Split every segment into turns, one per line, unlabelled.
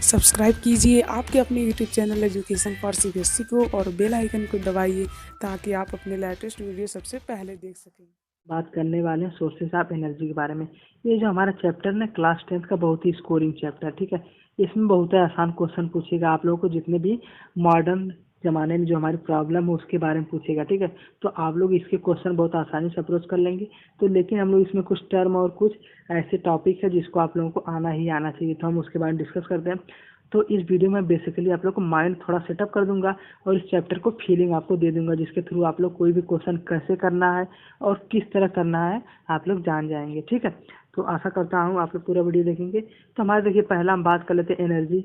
Subscribe कीजिए आपके अपने YouTube channel education for CBSE को और बेल आइकन को दबाइए ताकि आप अपने लेटेस्ट वीडियो सबसे पहले देख सकें।
बात करने वाले हैं सोर्सेस ऑफ एनर्जी के बारे में। ये जो हमारा चैप्टर ना क्लास 10th का बहुत ही स्कोरिंग चैप्टर, ठीक है। इसमें बहुत ही आसान क्वेश्चन पूछेगा आप लोगों को, जितने भी मॉडर्न जमाने में जो हमारी प्रॉब्लम है उसके बारे में पूछेगा, ठीक है। तो आप लोग इसके क्वेश्चन बहुत आसानी से अप्रोच कर लेंगे। तो लेकिन हम लोग इसमें कुछ टर्म और कुछ ऐसे टॉपिक है जिसको आप लोगों को आना ही आना चाहिए, तो हम उसके बारे में डिस्कस करते हैं। तो इस वीडियो में बेसिकली आप लोग को माइंड थोड़ा सेटअप कर दूंगा और इस चैप्टर को फीलिंग आपको दे दूंगा, जिसके थ्रू आप लोग कोई भी क्वेश्चन कैसे करना है और किस तरह करना है आप लोग जान जाएंगे, ठीक है। तो आशा करता हूँ आप लोग पूरा वीडियो देखेंगे। तो हमारे देखिए पहला हम बात कर लेते हैं एनर्जी।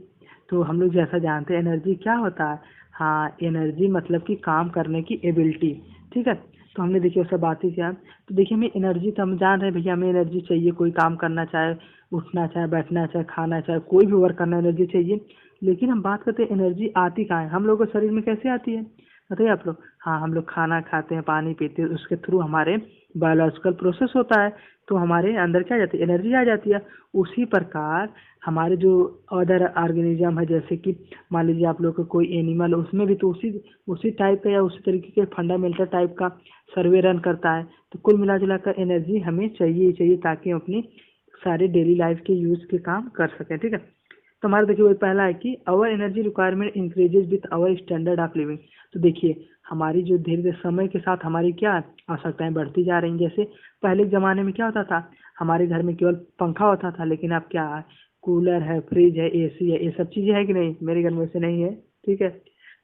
तो हम लोग जैसा जानते हैं एनर्जी क्या होता है। हाँ, एनर्जी मतलब कि काम करने की एबिलिटी, ठीक है। तो हमने देखिए उससे बात ही किया। तो देखिए हमें एनर्जी, तो हम जान रहे हैं भैया हमें एनर्जी चाहिए, कोई काम करना चाहे, उठना चाहे, बैठना चाहे, खाना चाहे, कोई भी वर्क करना, एनर्जी चाहिए। लेकिन हम बात करते हैं एनर्जी आती कहाँ है, हम लोगों के शरीर में कैसे आती है बताइए आप लोग। हाँ, हम लोग खाना खाते हैं, पानी पीते हैं, उसके थ्रू हमारे बायोलॉजिकल प्रोसेस होता है, तो हमारे अंदर क्या आ जाती है, एनर्जी आ जाती है। उसी प्रकार हमारे जो अदर ऑर्गेनिज्म है, जैसे कि मान लीजिए आप लोग को कोई एनिमल, उसमें भी तो उसी उसी टाइप का या उसी तरीके के फंडामेंटल टाइप का सर्वे रन करता है। तो कुल मिला जुला कर एनर्जी हमें चाहिए ही चाहिए ताकि हम अपनी सारे डेली लाइफ के यूज के काम कर सकें, ठीक है। तो हमारा देखिए वही पहला है कि अवर energy requirement increases with our standard of living. तो देखिए हमारी जो धीरे धीरे समय के साथ हमारी क्या आवश्यकताएं बढ़ती जा रही हैं। जैसे पहले के ज़माने में क्या होता था, हमारे घर में केवल पंखा होता था, लेकिन अब क्या है, कूलर है, फ्रिज है, एसी है, ये सब चीज़ें है कि नहीं। मेरे घर में वैसे नहीं है, ठीक है।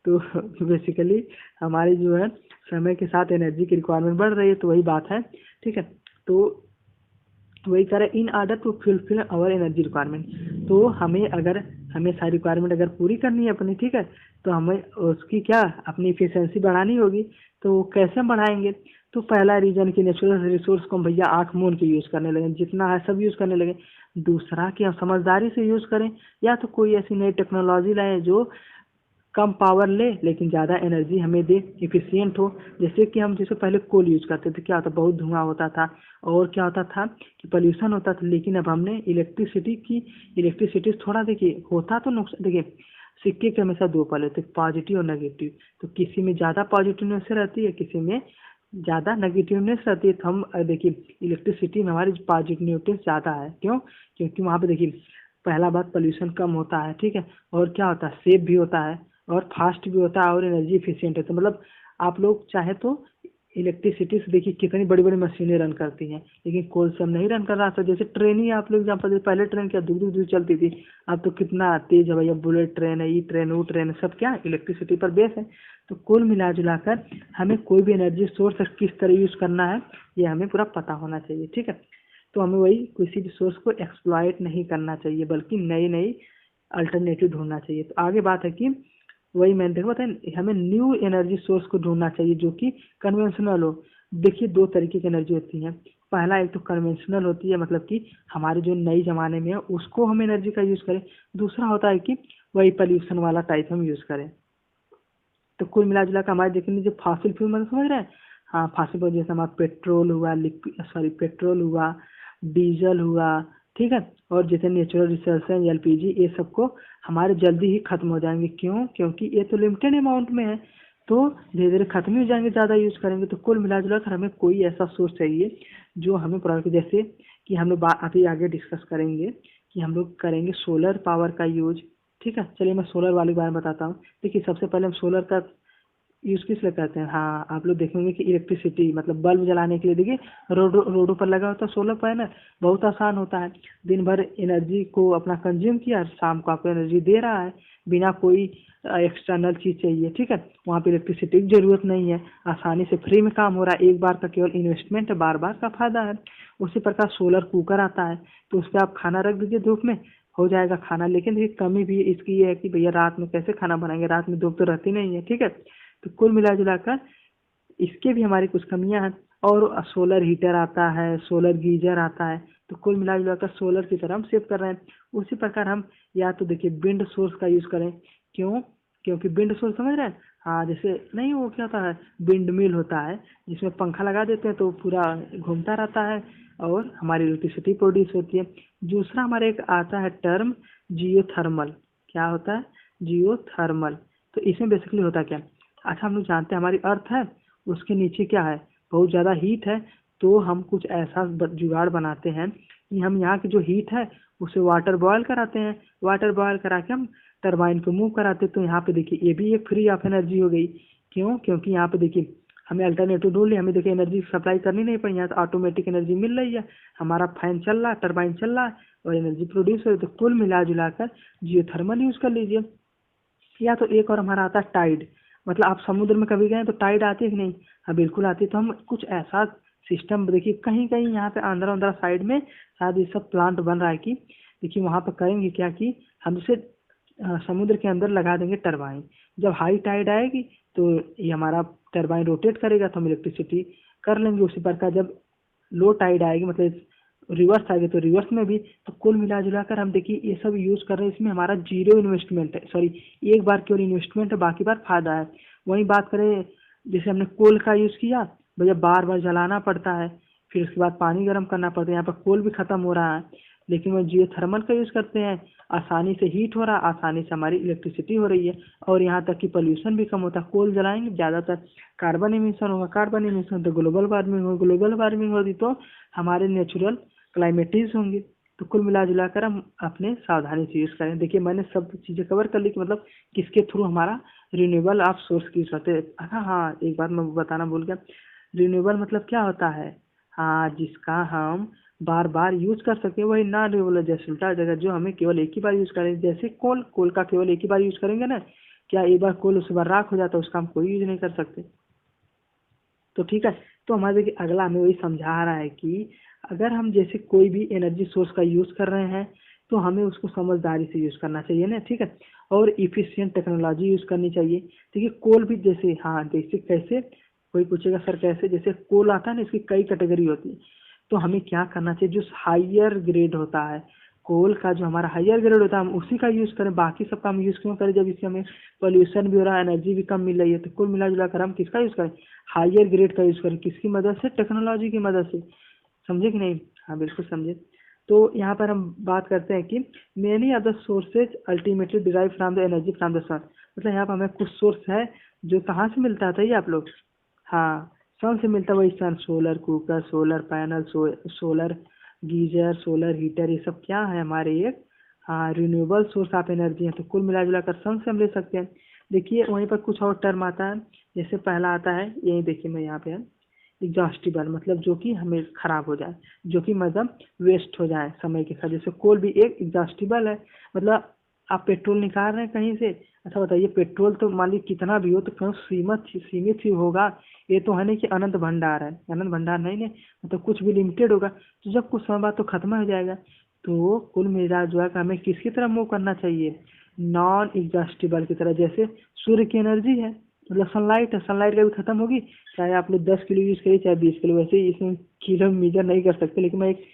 तो बेसिकली हमारी जो है समय के साथ एनर्जी की रिक्वायरमेंट बढ़ रही है, तो वही बात है, ठीक है। तो वही कह रहे हैं in order to fulfil our energy requirement. तो हमें सारी रिक्वायरमेंट अगर पूरी करनी है अपनी, ठीक है, तो हमें उसकी क्या अपनी इफिशियंसी बढ़ानी होगी। तो कैसे हम बढ़ाएंगे। तो पहला रीजन कि नेचुरल रिसोर्स को हम भैया आँख मूंद के यूज़ करने लगे, जितना है सब यूज़ करने लगे। दूसरा कि हम समझदारी से यूज़ करें, या तो कोई ऐसी नई टेक्नोलॉजी लाएं जो कम पावर ले लेकिन ज़्यादा एनर्जी हमें दे, इफिशियंट हो। जैसे पहले कोल यूज़ करते थे, क्या होता, बहुत धुआं होता था और क्या होता था कि पोल्यूशन होता था। लेकिन अब हमने इलेक्ट्रिसिटी थोड़ा देखिए होता तो नुकसान, देखिए सिक्के के हमेशा दो पहलू होते, पॉजिटिव और नेगेटिव। तो किसी में ज़्यादा पॉजिटिवनेस रहती है, किसी में ज़्यादा नेगेटिवनेस रहती है। तो हम देखिए इलेक्ट्रिसिटी में हमारी पॉजिटिवनेस ज़्यादा है, क्यों, क्योंकि वहाँ पे देखिए पहला बात पोल्यूशन कम होता है, ठीक है। और क्या होता है, सेफ भी होता है और फास्ट भी होता है और एनर्जी एफिशिएंट है। तो मतलब आप लोग चाहे तो इलेक्ट्रिसिटी से देखिए कितनी बड़ी बड़ी मशीनें रन करती हैं, लेकिन कोल से हम नहीं रन कर रहा था। जैसे ट्रेन ही आप लोग जहाँ पर पहले ट्रेन क्या दूर दूर दूर चलती थी, अब तो कितना तेज है भैया, बुलेट ट्रेन है, ई ट्रेन, वो ट्रेन, सब क्या इलेक्ट्रिसिटी पर बेस है। तो कुल मिला जुला कर हमें कोई भी एनर्जी सोर्स किस तरह यूज करना है ये हमें पूरा पता होना चाहिए, ठीक है। तो हमें वही किसी भी सोर्स को एक्सप्लॉइट नहीं करना चाहिए, बल्कि नई नई अल्टरनेटिव ढूंढना चाहिए। तो आगे बात है कि वही मैंने देखा बताया, हमें न्यू एनर्जी सोर्स को ढूंढना चाहिए जो कि कन्वेंशनल हो। देखिए दो तरीके की एनर्जी होती है। पहला एक तो कन्वेंशनल होती है, मतलब कि हमारे जो नई जमाने में है उसको हम एनर्जी का यूज करें। दूसरा होता है कि वही पोल्यूशन वाला टाइप हम यूज करें। तो कुल मिला जुला कर हमारे देखने जो फॉसिल फ्यूल मतलब समझ रहे हैं। हाँ, फॉसिल फ्यूल जैसे हमारा पेट्रोल हुआ, पेट्रोल हुआ, डीजल हुआ, ठीक है। और जैसे नेचुरल रिसोर्स है एलपीजी, ये सबको हमारे जल्दी ही खत्म हो जाएंगे, क्यों, क्योंकि ये तो लिमिटेड अमाउंट में है। तो धीरे धीरे खत्म ही हो जाएंगे ज़्यादा यूज करेंगे। तो कुल मिला जुला कर हमें कोई ऐसा सोर्स चाहिए जो हमें प्रोवाइड, जैसे कि हम लोग अभी आगे डिस्कस करेंगे कि हम लोग करेंगे सोलर पावर का यूज, ठीक है। चलिए मैं सोलर वाले के बारे में बताता हूँ। देखिए सबसे पहले हम सोलर का यूज किस लिए करते हैं। हाँ, आप लोग देखेंगे कि इलेक्ट्रिसिटी मतलब बल्ब जलाने के लिए देखिए रोडों पर लगा होता है सोलर पैनल, बहुत आसान होता है। दिन भर एनर्जी को अपना कंज्यूम किया, शाम को आपको एनर्जी दे रहा है बिना कोई एक्सटर्नल चीज चाहिए, ठीक है। वहाँ पे इलेक्ट्रिसिटी की जरूरत नहीं है, आसानी से फ्री में काम हो रहा है, एक बार का केवल इन्वेस्टमेंट है, बार बार का फायदा है। उसी प्रकार सोलर कुकर आता है, तो उस पर आप खाना रख दीजिए धूप में, हो जाएगा खाना। लेकिन देखिए कमी भी इसकी ये है कि भैया रात में कैसे खाना बनाएंगे, रात में धूप तो रहती नहीं है, ठीक है। तो कुल मिला जुला कर इसके भी हमारी कुछ कमियां हैं। और सोलर हीटर आता है, सोलर गीजर आता है। तो कुल मिला जुला कर सोलर की तरह हम सेव कर रहे हैं। उसी प्रकार हम या तो देखिए विंड सोर्स का यूज करें, क्यों, क्योंकि विंड सोर्स समझ रहे हैं। हाँ, जैसे नहीं वो क्या होता है, विंड मिल होता है जिसमें पंखा लगा देते हैं तो पूरा घूमता रहता है और हमारी इलेक्ट्रिसिटी प्रोड्यूस होती है। दूसरा हमारे एक आता है टर्म जियो थर्मल। क्या होता है, जियोथर्मल। तो इसमें बेसिकली होता क्या है, अच्छा हम लोग जानते हैं हमारी अर्थ है, उसके नीचे क्या है, बहुत ज़्यादा हीट है। तो हम कुछ ऐसा जुगाड़ बनाते हैं कि हम यहाँ की जो हीट है उसे वाटर बॉयल कराते हैं, वाटर बॉयल करा के हम टरबाइन को मूव कराते हैं। तो यहाँ पे देखिए ये भी एक फ्री ऑफ एनर्जी हो गई। क्यों, क्योंकि यहाँ पे देखिए हमें अल्टरनेटिव ढूंढ लिया, हमें देखिए एनर्जी सप्लाई करनी नहीं पड़ी, यहाँ तो ऑटोमेटिक एनर्जी मिल रही है, हमारा फैन चल रहा है, टरबाइन चल रहा है और एनर्जी प्रोड्यूस हो रही है। तो कुल मिला जुला कर जियोथर्मल यूज कर लीजिए। या तो एक और हमारा आता है टाइड, मतलब आप समुद्र में कभी गए तो टाइड आती है कि नहीं, हाँ बिल्कुल आती है। तो हम कुछ ऐसा सिस्टम देखिए कहीं कहीं यहाँ पे आंध्रा आंध्रा साइड में शायद ये सब प्लांट बन रहा है कि देखिए वहाँ पर करेंगे क्या कि हम इसे समुद्र के अंदर लगा देंगे टरबाइन। जब हाई टाइड आएगी तो ये हमारा टरबाइन रोटेट करेगा तो हम इलेक्ट्रिसिटी कर लेंगे उसी प्रकार। जब लो टाइड आएगी मतलब रिवर्स आएगी तो रिवर्स में भी। तो कुल मिला जुला कर हम देखिए ये सब यूज कर रहे हैं, इसमें हमारा जीरो इन्वेस्टमेंट है, सॉरी एक बार केवल इन्वेस्टमेंट है, बाकी बार फायदा है। वहीं बात करें जैसे हमने कोल का यूज किया, भैया बार बार जलाना पड़ता है, फिर उसके बाद पानी गर्म करना पड़ता है, यहाँ पर कोल भी खत्म हो रहा है। लेकिन वह जियो थर्मल का यूज करते हैं, आसानी से हीट हो रहा है, आसानी से हमारी इलेक्ट्रिसिटी हो रही है और यहाँ तक कि पोल्यूशन भी कम होता है। कोल जलाएंगे ज़्यादातर कार्बन इमिशन होगा, कार्बन इमिशन तो ग्लोबल वार्मिंग होगी, ग्लोबल वार्मिंग होगी तो हमारे नेचुरल क्लाइमेटीज होंगे। तो कुल मिला जुला कर हम अपने सावधानी से यूज़ करें। देखिए मैंने सब चीज़ें कवर कर ली कि मतलब किसके थ्रू हमारा रिन्यूएबल आप सोर्स की यूज़ करते हैं। हाँ हाँ, एक बात मैं बताना भूल गया, रिन्यूएबल मतलब क्या होता है, हाँ जिसका हम बार बार यूज कर सके वही ना रिन्यूएबल। जैसे उल्टा जगह जो हमें केवल एक ही बार यूज करें, जैसे कोल, कोल का केवल एक ही बार यूज करेंगे ना, क्या एक बार कोल उसके बाद राख हो जाता है, उसका हम कोई यूज नहीं कर सकते। तो ठीक है, तो हमारे देखिए अगला हमें वही समझा रहा है कि अगर हम जैसे कोई भी एनर्जी सोर्स का यूज कर रहे हैं तो हमें उसको समझदारी से यूज करना चाहिए ना, ठीक है, और इफिशियंट टेक्नोलॉजी यूज करनी चाहिए। देखिए कोल भी जैसे, हाँ जैसे कैसे, कोई पूछेगा सर कैसे, जैसे कोल आता है ना इसकी कई कैटेगरी होती है। तो हमें क्या करना चाहिए, जो हाइयर ग्रेड होता है कोल का, जो हमारा हाइयर ग्रेड होता है हम उसी का यूज करें, बाकी सबका हम यूज क्यों करें जब इससे हमें पोल्यूशन भी हो रहा है, एनर्जी भी कम मिल रही है। तो कुल मिला जुला कर हम किसका यूज करें, हाइयर ग्रेड का यूज करें, किसकी मदद से, टेक्नोलॉजी की मदद से। समझे कि नहीं, हाँ बिल्कुल समझे। तो यहाँ पर हम बात करते हैं कि many other sources ultimately derive from the energy from the sun. मतलब यहाँ पर हमें कुछ सोर्स है जो कहाँ से मिलता था ये आप लोग, हाँ सन से मिलता है। वही sun, solar cooker, solar panel, solar geyser, solar heater, ये सब क्या है हमारे एक, हाँ रिन्यूएबल सोर्स ऑफ एनर्जी है। तो कुल मिला जुला कर सन से हम ले सकते हैं। देखिए वहीं पर कुछ और टर्म आता है, जैसे पहला आता है यही देखिए मैं यहाँ पे है, एग्जॉस्टिबल, मतलब जो कि हमें खराब हो जाए, जो कि मतलब वेस्ट हो जाए समय के साथ। जैसे कोल भी एक एग्जॉस्टिबल है, मतलब आप पेट्रोल निकाल रहे हैं कहीं से, अच्छा बताइए पेट्रोल तो मान लीजिए कितना भी हो तो क्यों सीमित ही होगा। ये तो है नहीं कि अनंत भंडार है, अनंत भंडार नहीं है, मतलब कुछ भी लिमिटेड होगा। तो जब कुछ समय बाद तो खत्म हो जाएगा। तो कुल मिला जुला कर हमें किसकी तरह मूव करना चाहिए, नॉन एग्जॉस्टिबल की तरह। जैसे सूर्य की एनर्जी है, मतलब सनलाइट है, सनलाइट कभी खत्म होगी, चाहे आप लोग 10 किलो यूज करिए चाहे 20 किलो। वैसे ही इसमें किलो मेजर नहीं कर सकते, लेकिन मैं एक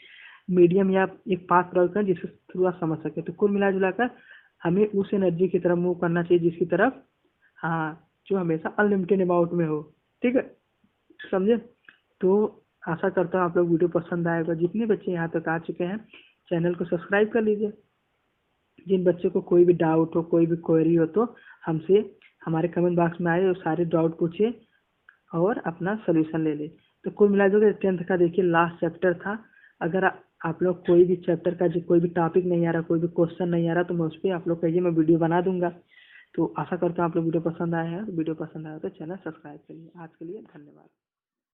मीडियम या एक पाथ प्रयोग करें जिसके थ्रू आप समझ सके। तो कुल मिला जुला कर हमें उस एनर्जी की तरफ मूव करना चाहिए जिसकी तरफ, हाँ जो हमेशा अनलिमिटेड अमाउंट में हो, ठीक है, समझे। तो आशा करता हूँ आप लोग वीडियो पसंद आएगा। जितने बच्चे यहाँ तक आ चुके हैं चैनल को सब्सक्राइब कर लीजिए। जिन बच्चों को कोई भी डाउट हो, कोई भी क्वेरी हो तो हमसे हमारे कमेंट बॉक्स में आए और सारे डाउट पूछिए और अपना सोल्यूशन ले ले। तो कुल मिला के 10th का देखिए लास्ट चैप्टर था। अगर आप लोग कोई भी चैप्टर का जो कोई भी टॉपिक नहीं आ रहा, कोई भी क्वेश्चन नहीं आ रहा, तो मैं उस पर आप लोग कहिए, मैं वीडियो बना दूंगा। तो आशा करता हूँ आप लोग वीडियो पसंद आया है, वीडियो पसंद आया तो चैनल सब्सक्राइब करिए। आज के लिए धन्यवाद।